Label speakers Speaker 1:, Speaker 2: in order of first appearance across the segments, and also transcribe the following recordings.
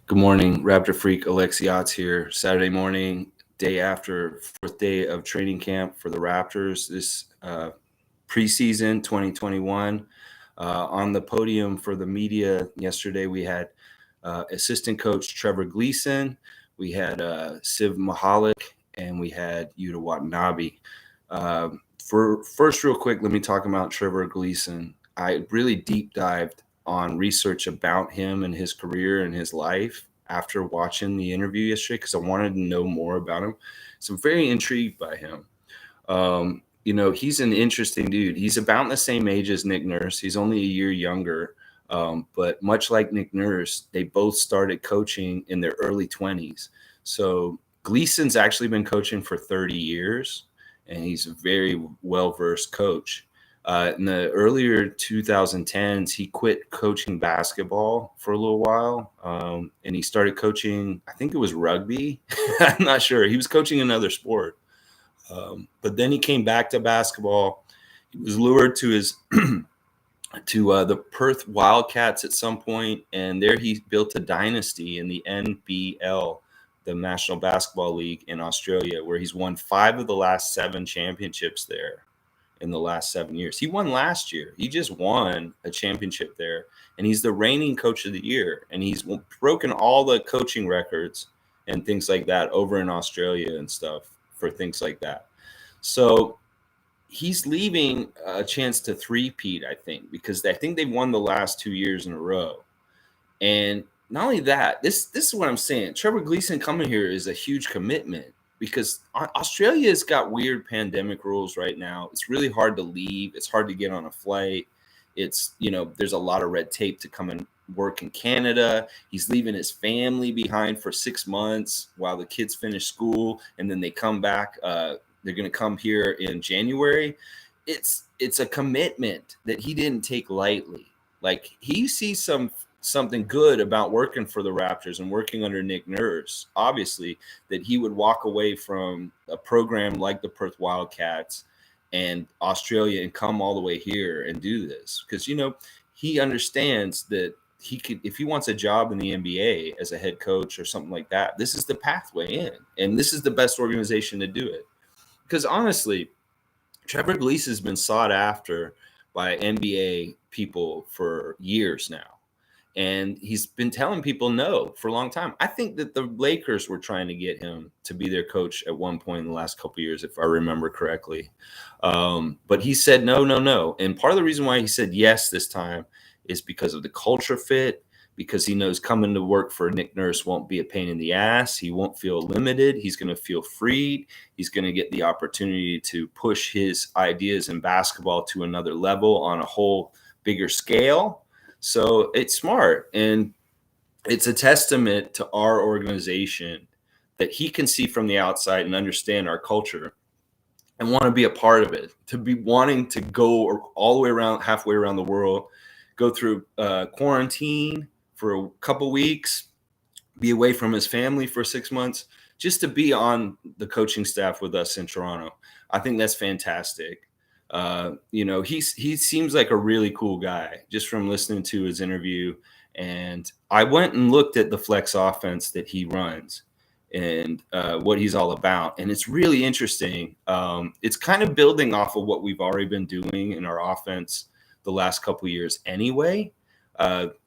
Speaker 1: Good morning, Raptor Freak. Alexiot's here. Saturday morning, day after fourth day of training camp for the Raptors this preseason 2021. On the podium for the media yesterday, we had Assistant Coach Trevor Gleeson, we had Sviatoslav Mykhailiuk, and we had Yuta Watanabe. For first, real quick, let me talk about Trevor Gleeson. I really deep dived on research about him and his career and his life after watching the interview yesterday because I wanted to know more about him. So I'm very intrigued by him. He's an interesting dude. He's about the same age as Nick Nurse. He's only a year younger. But much like Nick Nurse, they both started coaching in their early 20s. So Gleason's actually been coaching for 30 years, and he's a very well-versed coach. In the earlier 2010s, he quit coaching basketball for a little while, and he started coaching, I think it was rugby. I'm not sure. He was coaching another sport. But then he came back to basketball. He was lured to his to the Perth Wildcats at some point, and there he built a dynasty in the NBL, the National Basketball League in Australia, where he's won 5 of the last 7 championships there in the last 7 years. He won last year. He just won a championship there, and he's the reigning coach of the year, and he's broken all the coaching records and things like that over in Australia and stuff for things like that. So he's leaving a chance to three-peat, I think, because I think they've won the last 2 years in a row. And not only that, this is what I'm saying. Trevor Gleeson coming here is a huge commitment because Australia has got weird pandemic rules right now. It's really hard to leave. It's hard to get on a flight. It's, there's a lot of red tape to come and work in Canada. He's leaving his family behind for 6 months while the kids finish school, and then they come back. They're going to come here in January. It's a commitment that he didn't take lightly. Like, he sees something good about working for the Raptors and working under Nick Nurse, obviously, that he would walk away from a program like the Perth Wildcats and Australia and come all the way here and do this. Because, he understands that he could, if he wants a job in the NBA as a head coach or something like that, this is the pathway in. And this is the best organization to do it. Because honestly, Trevor Gleeson has been sought after by NBA people for years now. And he's been telling people no for a long time. I think that the Lakers were trying to get him to be their coach at one point in the last couple of years, if I remember correctly. But he said no. And part of the reason why he said yes this time is because of the culture fit, because he knows coming to work for Nick Nurse won't be a pain in the ass. He won't feel limited. He's going to feel freed. He's going to get the opportunity to push his ideas in basketball to another level on a whole bigger scale. So it's smart, and it's a testament to our organization that he can see from the outside and understand our culture and want to be a part of it, to be wanting to go all the way around, halfway around the world, go through quarantine for a couple weeks, be away from his family for 6 months, just to be on the coaching staff with us in Toronto. I think that's fantastic. He seems like a really cool guy just from listening to his interview. And I went and looked at the flex offense that he runs and what he's all about. And it's really interesting. It's kind of building off of what we've already been doing in our offense the last couple of years anyway.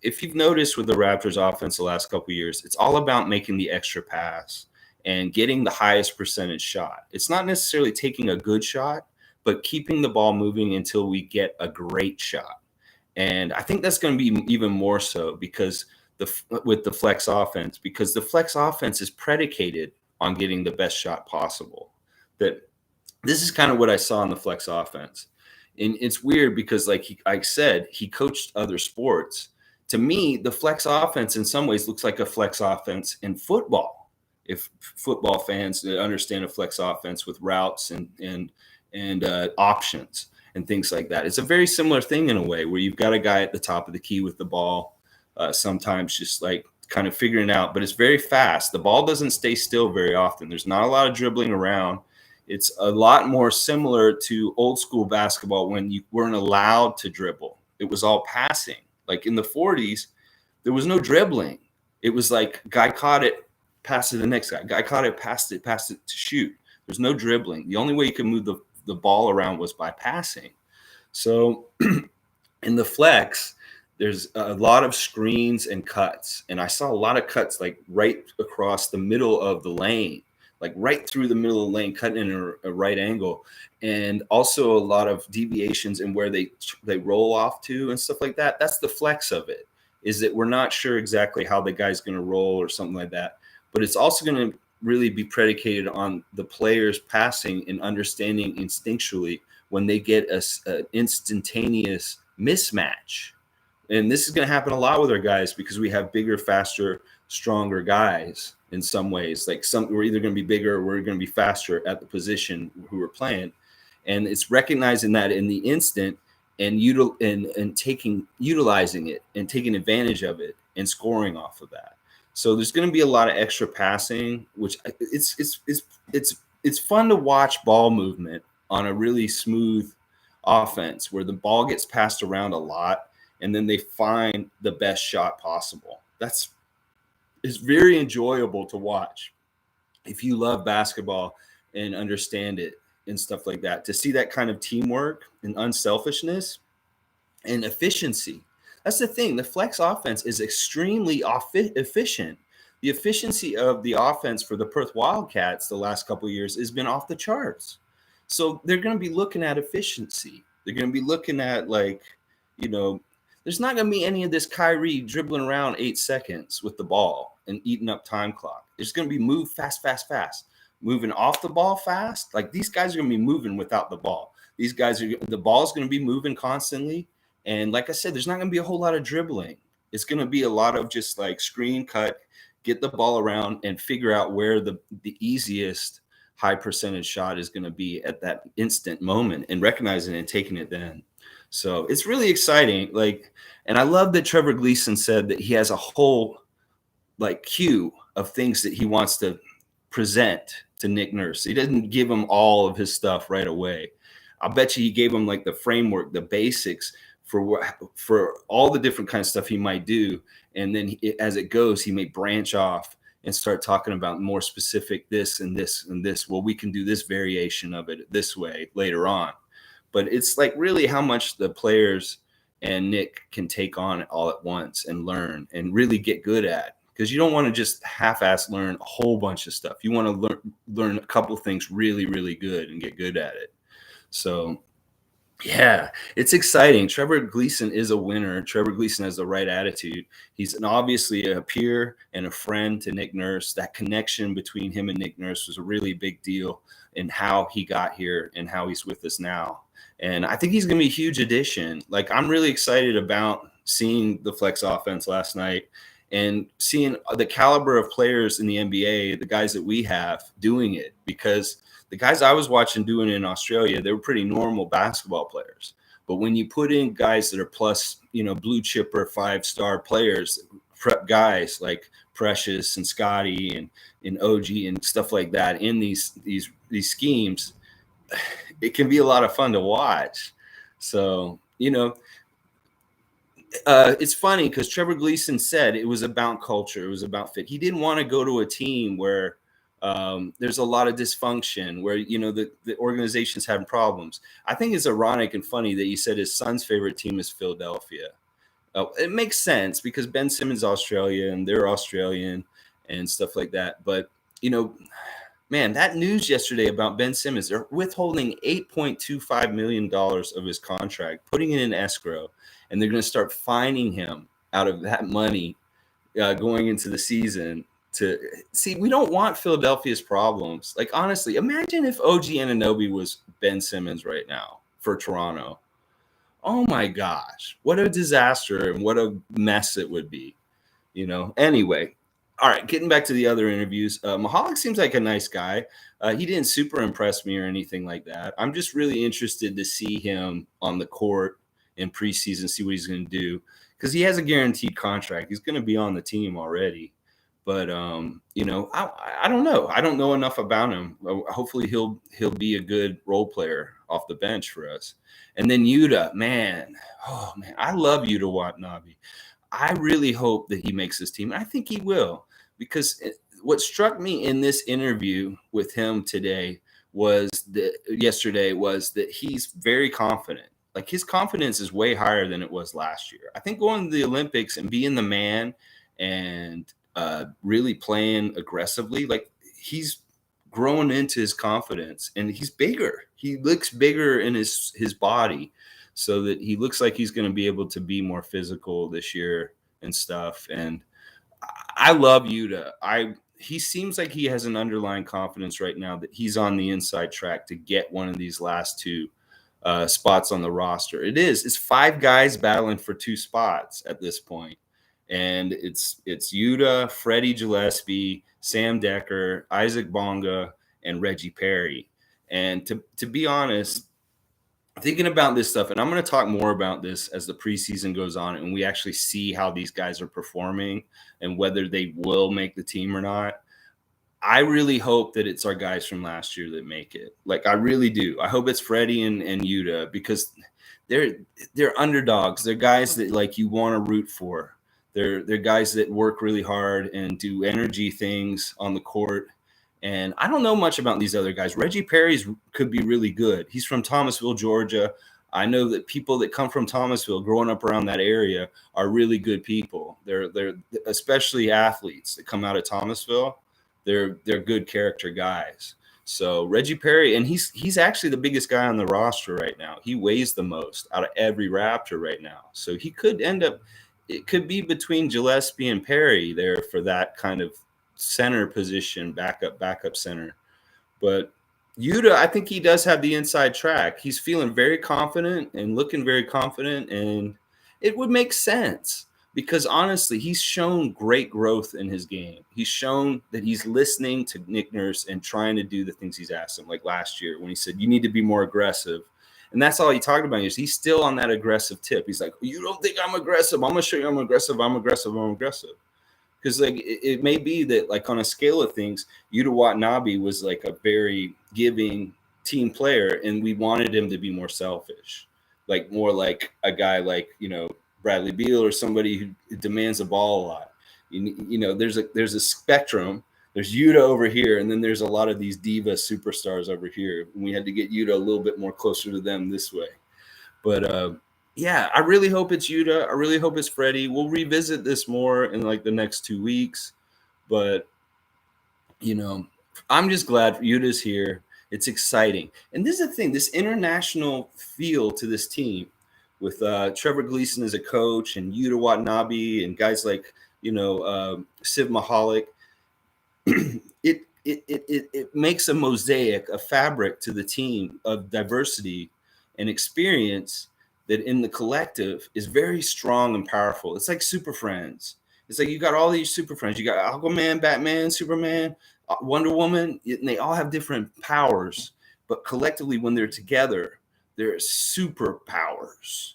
Speaker 1: If you've noticed with the Raptors offense the last couple of years, it's all about making the extra pass and getting the highest percentage shot. It's not necessarily taking a good shot, but keeping the ball moving until we get a great shot. And I think that's going to be even more so because with the flex offense, because the flex offense is predicated on getting the best shot possible. That this is kind of what I saw in the flex offense. And it's weird because, like I said, he coached other sports. To me, the flex offense in some ways looks like a flex offense in football. If football fans understand a flex offense with routes and options and things like that. It's a very similar thing in a way where you've got a guy at the top of the key with the ball, sometimes just like kind of figuring out, but it's very fast. The ball doesn't stay still very often. There's not a lot of dribbling around. It's a lot more similar to old school basketball when you weren't allowed to dribble. It was all passing. Like in the 40s, there was no dribbling. It was like guy caught it, passed it to the next guy. Guy caught it, passed it to shoot. There's no dribbling. The only way you could move the ball around was by passing. So in the flex, there's a lot of screens and cuts. And I saw a lot of cuts like right across the middle of the lane, like right through the middle of the lane, cutting in a right angle. And also a lot of deviations in where they roll off to and stuff like that. That's the flex of it, is that we're not sure exactly how the guy's going to roll or something like that. But it's also going to really be predicated on the players passing and understanding instinctually when they get an instantaneous mismatch. And this is going to happen a lot with our guys because we have bigger, faster, stronger guys in some ways. Like we're either going to be bigger or we're going to be faster at the position who we're playing. And it's recognizing that in the instant and utilizing it and taking advantage of it and scoring off of that. So there's going to be a lot of extra passing, which it's fun to watch ball movement on a really smooth offense where the ball gets passed around a lot and then they find the best shot possible. It's very enjoyable to watch if you love basketball and understand it and stuff like that, to see that kind of teamwork and unselfishness and efficiency. That's the thing. The flex offense is extremely efficient. The efficiency of the offense for the Perth Wildcats the last couple of years has been off the charts. So they're going to be looking at efficiency. They're going to be looking at, like, there's not going to be any of this Kyrie dribbling around 8 seconds with the ball and eating up time clock. There's going to be move fast, moving off the ball fast. Like, these guys are going to be moving without the ball. The ball's going to be moving constantly. And like I said, there's not going to be a whole lot of dribbling. It's going to be a lot of just like screen, cut, get the ball around and figure out where the easiest high percentage shot is going to be at that instant moment and recognizing it and taking it then. So it's really exciting. And I love that Trevor Gleeson said that he has a whole queue of things that he wants to present to Nick Nurse. He doesn't give him all of his stuff right away. I'll bet you he gave him the framework, the basics for all the different kind of stuff he might do. And then as it goes, he may branch off and start talking about more specific this and this and this. Well, we can do this variation of it this way later on. But it's really how much the players and Nick can take on it all at once and learn and really get good at. Because you don't want to just half-ass learn a whole bunch of stuff. You want to learn a couple things really, really good and get good at it. So, yeah, it's exciting. Trevor Gleeson is a winner. Trevor Gleeson has the right attitude. He's obviously a peer and a friend to Nick Nurse. That connection between him and Nick Nurse was a really big deal in how he got here and how he's with us now. And I think he's going to be a huge addition. I'm really excited about seeing the flex offense last night and seeing the caliber of players in the NBA, the guys that we have doing it, because the guys I was watching doing it in Australia, they were pretty normal basketball players. But when you put in guys that are plus, blue chipper 5-star players, prep guys like Precious and Scotty and OG and stuff like that in these schemes, it can be a lot of fun to watch. So, it's funny because Trevor Gleeson said it was about culture. It was about fit. He didn't want to go to a team where there's a lot of dysfunction, where, the organization's having problems. I think it's ironic and funny that he said his son's favorite team is Philadelphia. It makes sense because Ben Simmons is Australian and they're Australian and stuff like that. But, man, that news yesterday about Ben Simmons, they're withholding $8.25 million of his contract, putting it in escrow, and they're going to start fining him out of that money going into the season. To see, we don't want Philadelphia's problems. Honestly, imagine if OG Anunoby was Ben Simmons right now for Toronto. Oh my gosh, what a disaster and what a mess it would be. Anyway, all right, getting back to the other interviews. Mykhailiuk seems like a nice guy. He didn't super impress me or anything like that. I'm just really interested to see him on the court in preseason, see what he's going to do, because he has a guaranteed contract. He's going to be on the team already. But, I don't know. I don't know enough about him. Hopefully he'll be a good role player off the bench for us. And then Yuta, man. Oh, man. I love Yuta Watanabe. I really hope that he makes this team. I think he will, because what struck me in this interview with him yesterday was that he's very confident. Like, his confidence is way higher than it was last year. I think going to the Olympics and being the man and really playing aggressively, like, he's growing into his confidence, and he's bigger. He looks bigger in his body, so that he looks like he's going to be able to be more physical this year and stuff. And I love Yuta. He seems like he has an underlying confidence right now that he's on the inside track to get one of these last two spots on the roster. It's 5 guys battling for 2 spots at this point. And it's Yuta, Freddie Gillespie, Sam Decker, Isaac Bonga, and Reggie Perry. And to be honest, thinking about this stuff, and I'm going to talk more about this as the preseason goes on and we actually see how these guys are performing and whether they will make the team or not. I really hope that it's our guys from last year that make it. Like, I really do. I hope it's Freddie and Yuta, because they're underdogs. They're guys that, like, you want to root for. They're guys that work really hard and do energy things on the court. And I don't know much about these other guys. Reggie Perry could be really good. He's from Thomasville, Georgia. I know that people that come from Thomasville, growing up around that area, are really good people. They're especially athletes that come out of Thomasville. They're good character guys. So Reggie Perry, and he's actually the biggest guy on the roster right now. He weighs the most out of every Raptor right now. So he could end up, it could be between Gillespie and Perry there for that kind of center position, backup center. But Yuta, I think he does have the inside track. He's feeling very confident and looking very confident, and it would make sense because honestly, he's shown great growth in his game. He's shown that he's listening to Nick Nurse and trying to do the things he's asked him, like last year when he said, you need to be more aggressive. And that's all he talked about. He's still on that aggressive tip. He's like, you don't think I'm aggressive? I'm going to show you I'm aggressive. Because, like, it may be that, like, on a scale of things, Yuta Watanabe was like a very giving team player, and we wanted him to be more selfish, like more like a guy like, Bradley Beal or somebody who demands the ball a lot. There's a spectrum. There's Yuta over here, and then there's a lot of these diva superstars over here. And we had to get Yuta a little bit more closer to them this way. But yeah, I really hope it's Yuta. I really hope it's Freddie. We'll revisit this more in like the next 2 weeks. But, I'm just glad Yuta's here. It's exciting. And this is the thing, this international feel to this team with Trevor Gleeson as a coach and Yuta Watanabe and guys like, Siv Mykhailiuk. It makes a mosaic, a fabric to the team of diversity and experience that in the collective is very strong and powerful. It's like Super Friends. It's like you got all these Super Friends. You got Aquaman, Batman, Superman, Wonder Woman, and they all have different powers. But collectively, when they're together, they're superpowers.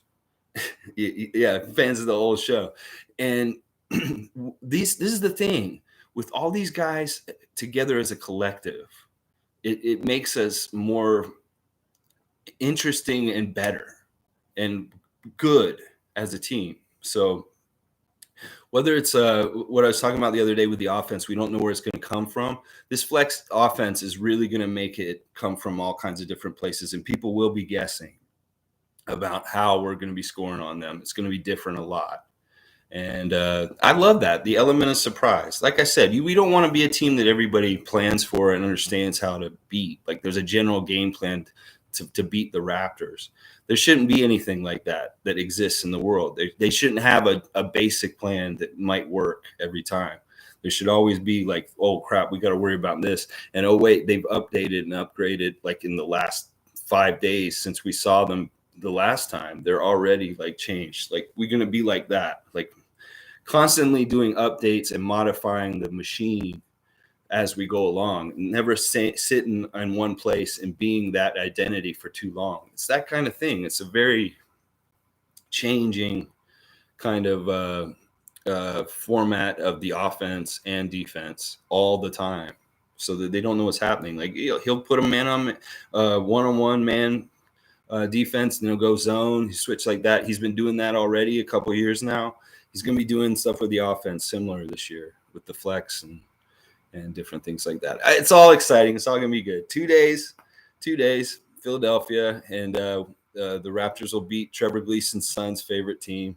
Speaker 1: Yeah, fans of the old show. And this is the thing. With all these guys together as a collective, it makes us more interesting and better and good as a team. So whether it's what I was talking about the other day with the offense, we don't know where it's going to come from. This flex offense is really going to make it come from all kinds of different places, and people will be guessing about how we're going to be scoring on them. It's going to be different a lot. And I love that, the element of surprise. Like I said, we don't want to be a team that everybody plans for and understands how to beat. Like, there's a general game plan to beat the Raptors. There shouldn't be anything like that exists in the world. They shouldn't have a basic plan that might work every time. There should always be like, oh, crap, we got to worry about this. And, oh, wait, they've updated and upgraded like in the last 5 days since we saw them the last time. They're already like changed. Like, we're going to be like that, like constantly doing updates and modifying the machine as we go along, never sitting in one place and being that identity for too long. It's that kind of thing. It's a very changing kind of format of the offense and defense all the time, so that they don't know what's happening. Like, he'll put a man on one-on-one man defense, and he'll go zone. He switch like that. He's been doing that already a couple of years now. he's going to be doing stuff with the offense similar this year with the flex and different things like that. It's all exciting. It's all going to be good. 2 days, Philadelphia, and the Raptors will beat Trevor Gleeson's son's favorite team,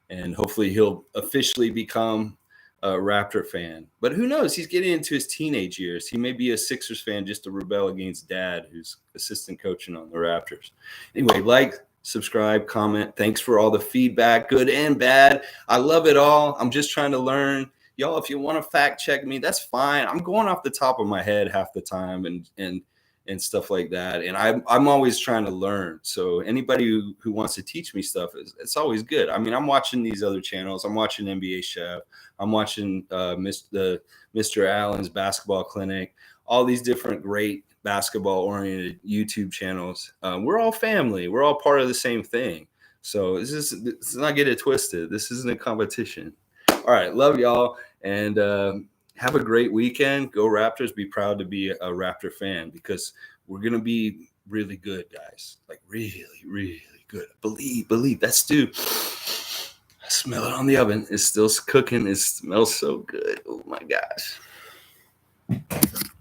Speaker 1: and hopefully he'll officially become a Raptor fan. But who knows? He's getting into his teenage years. He may be a Sixers fan just to rebel against dad, who's assistant coaching on the Raptors. Anyway, like, subscribe, comment. Thanks for all the feedback, good and bad. I love it all. I'm just trying to learn. Y'all, if you want to fact check me, that's fine. I'm going off the top of my head half the time and stuff like that. And I'm always trying to learn. So anybody who wants to teach me stuff, it's always good. I mean, I'm watching these other channels. I'm watching NBA Chef. I'm watching Mr. Allen's Basketball Clinic, all these different great basketball-oriented YouTube channels. We're all family. We're all part of the same thing. So let's not get it twisted. This isn't a competition. All right, love y'all, and have a great weekend. Go Raptors. Be proud to be a Raptor fan, because we're going to be really good, guys. Like really, really good. Believe. That stew, I smell it on the oven. It's still cooking. It smells so good. Oh, my gosh.